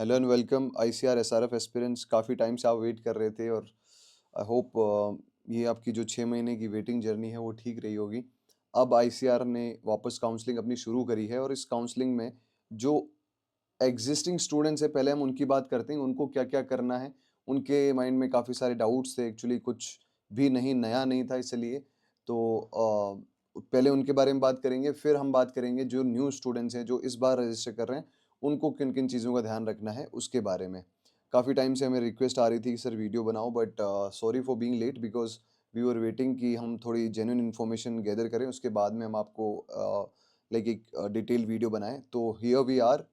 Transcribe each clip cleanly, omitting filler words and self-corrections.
Hello and welcome ICR SRF aspirants. काफ़ी time से आप वेट कर रहे थे और आई होप ये आपकी जो 6 महीने की वेटिंग जर्नी है वो ठीक रही होगी। अब आईसीआर ने वापस काउंसलिंग अपनी शुरू करी है और इस काउंसलिंग में जो एग्जिस्टिंग स्टूडेंट्स हैं, पहले हम उनकी बात करते हैं, उनको क्या क्या करना है। उनके माइंड में काफ़ी सारे डाउट्स थे, एक्चुअली कुछ भी नहीं नया नहीं था, इसलिए तो पहले उनके बारे में बात करेंगे, फिर हम बात करेंगे जो न्यू स्टूडेंट्स हैं जो इस बार रजिस्टर कर रहे हैं, उनको किन किन चीज़ों का ध्यान रखना है उसके बारे में। काफ़ी टाइम से हमें रिक्वेस्ट आ रही थी कि सर वीडियो बनाओ, but sorry for being late because we were waiting कि हम थोड़ी जेन्युइन इन्फॉर्मेशन गैदर करें, उसके बाद में हम आपको लाइक एक डिटेल वीडियो बनाएं। तो here we are,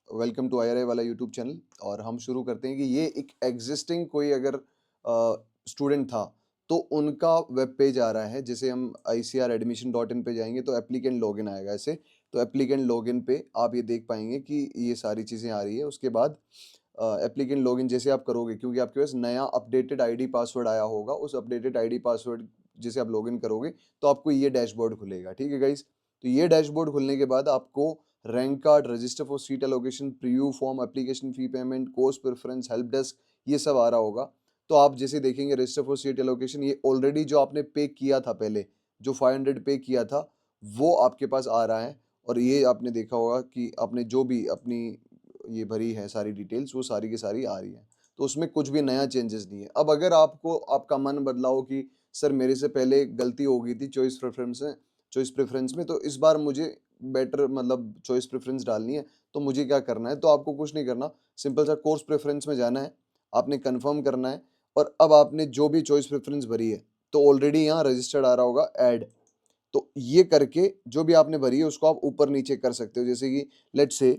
welcome to IRI वाला यूट्यूब चैनल। और हम शुरू करते हैं कि ये एक एग्जिस्टिंग कोई अगर स्टूडेंट था तो उनका वेब पेज आ रहा है। जैसे हम ICR admission.in पे जाएंगे तो एप्लीकेंट लॉगिन आएगा ऐसे। तो एप्लीकेंट लॉगिन पे आप ये देख पाएंगे कि ये सारी चीज़ें आ रही है। उसके बाद एप्लीकेंट लॉगिन जैसे आप करोगे, क्योंकि आपके पास नया अपडेटेड आईडी पासवर्ड आया होगा, उस अपडेटेड आईडी पासवर्ड जैसे आप लॉगिन करोगे तो आपको ये डैशबोर्ड खुलेगा। ठीक है गाइस, तो ये डैशबोर्ड खुलने के बाद आपको rank card, register for seat allocation, preview form, application fee payment, course preference, help desk, ये सब आ रहा होगा। तो आप जैसे देखेंगे रजिस्टर फॉर सीट एलोकेशन, ये ऑलरेडी जो आपने पे किया था पहले, जो 500 पे किया था, वो आपके पास आ रहा है। और ये आपने देखा होगा कि आपने जो भी अपनी ये भरी है सारी डिटेल्स, वो सारी की सारी आ रही है। तो उसमें कुछ भी नया चेंजेस नहीं है। अब अगर आपको आपका मन बदला हो कि सर मेरे से पहले गलती हो गई थी चॉइस प्रेफरेंस में, तो इस बार मुझे बेटर मतलब चॉइस प्रेफरेंस डालनी है, तो मुझे क्या करना है? तो आपको कुछ नहीं करना, सिंपल सा कोर्स प्रेफरेंस में जाना है, आपने कंफर्म करना है। और अब आपने जो भी चॉइस प्रेफरेंस भरी है, तो ऑलरेडी यहाँ रजिस्टर्ड आ रहा होगा ऐड। तो ये करके जो भी आपने भरी है उसको आप ऊपर नीचे कर सकते हो। जैसे कि लेट्स से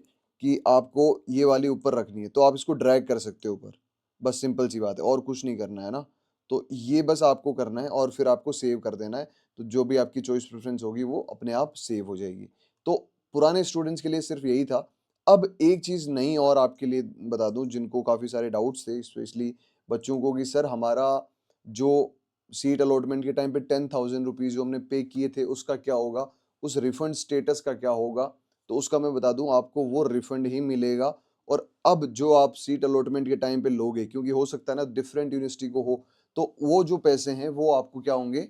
कि आपको ये वाली ऊपर रखनी है, तो आप इसको ड्रैग कर सकते हो ऊपर। बस सिंपल सी बात है, और कुछ नहीं करना है ना। तो ये बस आपको करना है और फिर आपको सेव कर देना है। तो जो भी आपकी चॉइस प्रेफरेंस होगी वो अपने आप सेव हो जाएगी। तो पुराने स्टूडेंट्स के लिए सिर्फ यही था। अब एक चीज़ नई और आपके लिए बता दूं, जिनको काफ़ी सारे डाउट्स थे, स्पेशली बच्चों को, कि सर हमारा जो सीट अलॉटमेंट के टाइम पे 10,000 रुपीज़ जो हमने पे किए थे उसका क्या होगा, उस रिफंड स्टेटस का क्या होगा? तो उसका मैं बता दूं आपको, वो रिफंड ही मिलेगा। और अब जो आप सीट अलॉटमेंट के टाइम पे लोगे, क्योंकि हो सकता है ना डिफरेंट यूनिवर्सिटी को हो, तो वो जो पैसे हैं वो आपको क्या होंगे,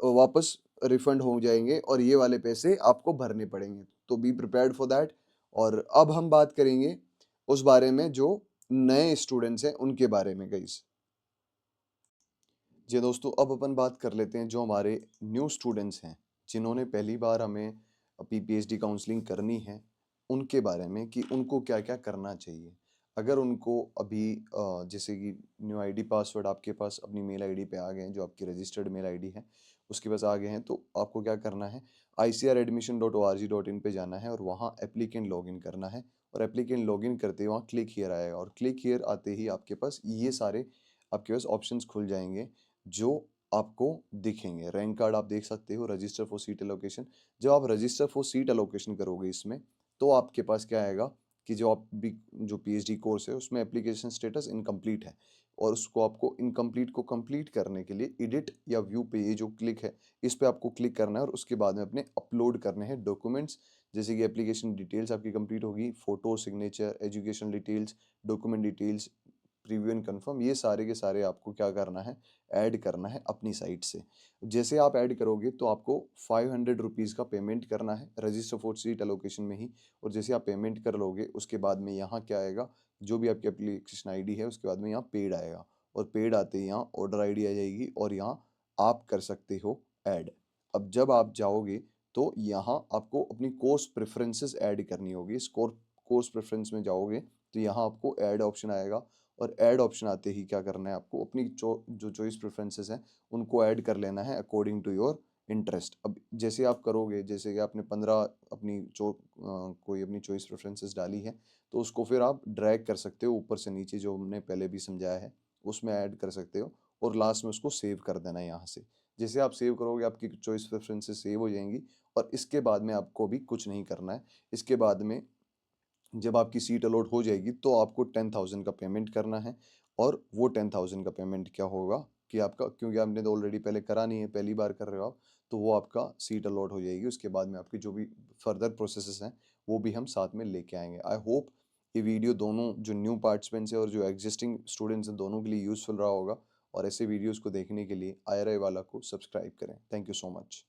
वापस रिफंड हो जाएंगे और ये वाले पैसे आपको भरने पड़ेंगे। तो बी प्रिपेयर्ड फॉर दैट। और अब हम बात करेंगे उस बारे में जो नए स्टूडेंट्स हैं उनके बारे में गाइस। जी दोस्तों, अब अपन बात कर लेते हैं जो हमारे न्यू स्टूडेंट्स हैं, जिन्होंने पहली बार हमें अपनी पीएचडी काउंसलिंग करनी है, उनके बारे में कि उनको क्या क्या करना चाहिए। अगर उनको अभी जैसे कि न्यू आईडी पासवर्ड आपके पास अपनी मेल आईडी पे आ गए हैं, जो आपकी रजिस्टर्ड मेल आईडी है उसके पास आ गए हैं, तो आपको क्या करना है, ICRadmission.org.in पे जाना है और वहाँ एप्लीकेंट लॉगिन करना है। और एप्लीकेंट लॉगिन करते ही वहाँ क्लिक हियर आएगा, और क्लिक हियर आते ही आपके पास ये सारे आपके पास ऑप्शंस खुल जाएंगे जो आपको दिखेंगे। रैंक कार्ड आप देख सकते हो, रजिस्टर फॉर सीट एलोकेशन। जब आप रजिस्टर फॉर सीट एलोकेशन करोगे इसमें, तो आपके पास क्या आएगा कि जो आप भी जो पीएचडी कोर्स है उसमें एप्लीकेशन स्टेटस इनकम्प्लीट है, और उसको आपको इनकम्प्लीट को कंप्लीट करने के लिए एडिट या व्यू पे ये जो क्लिक है, इस पे आपको क्लिक करना है। और उसके बाद में अपने अपलोड करने हैं डॉक्यूमेंट्स। जैसे कि एप्लीकेशन डिटेल्स आपकी कंप्लीट होगी, photo, signature, education details, document details, preview and confirm, ये सारे के सारे आपको क्या करना है, ऐड करना है अपनी साइट से। जैसे आप ऐड करोगे तो आपको 500 रुपीज़ का पेमेंट करना है रजिस्टर फॉर सीट एलोकेशन में ही। और जैसे आप पेमेंट कर लोगे उसके बाद में यहाँ क्या आएगा, जो भी आपकी एप्लीकेशन आईडी है उसके बाद में यहाँ पेड आएगा। और पेड आते ही यहाँ ऑर्डर आईडी आ जाएगी और यहाँ आप कर सकते हो ऐड। अब जब आप जाओगे तो यहाँ आपको अपनी कोर्स प्रेफरेंसेस ऐड करनी होगी। इस कोर्स प्रेफरेंस में जाओगे तो यहाँ आपको ऐड ऑप्शन आएगा। और ऐड ऑप्शन आते ही क्या करना है, आपको अपनी जो चॉइस प्रेफरेंसेस हैं उनको ऐड कर लेना है अकॉर्डिंग टू योर इंटरेस्ट। अब जैसे आप करोगे, जैसे कि आपने 15 अपनी कोई अपनी चॉइस प्रेफरेंसेस डाली है, तो उसको फिर आप ड्रैग कर सकते हो ऊपर से नीचे, जो हमने पहले भी समझाया है उसमें ऐड कर सकते हो। और लास्ट में उसको सेव कर देना है यहाँ से। जैसे आप सेव करोगे आपकी चॉइस प्रेफरेंसेस सेव हो जाएंगी। और इसके बाद में आपको भी कुछ नहीं करना है। इसके बाद में जब आपकी सीट अलॉट हो जाएगी तो आपको 10,000 का पेमेंट करना है। और वो 10,000 का पेमेंट क्या होगा कि आपका, क्योंकि आपने तो ऑलरेडी पहले करा नहीं है, पहली बार कर रहे हो आप, तो वो आपका सीट अलॉट हो जाएगी। उसके बाद में आपकी जो भी फर्दर प्रोसेसेस हैं वो भी हम साथ में लेके आएंगे। आई होप ये वीडियो दोनों जो न्यू पार्टिसिपेंट्स हैं और जो एग्जिस्टिंग स्टूडेंट्स हैं दोनों के लिए यूज़फुल रहा होगा। और ऐसे वीडियोज़ को देखने के लिए आईआरआई वाला को सब्सक्राइब करें। Thank you so much.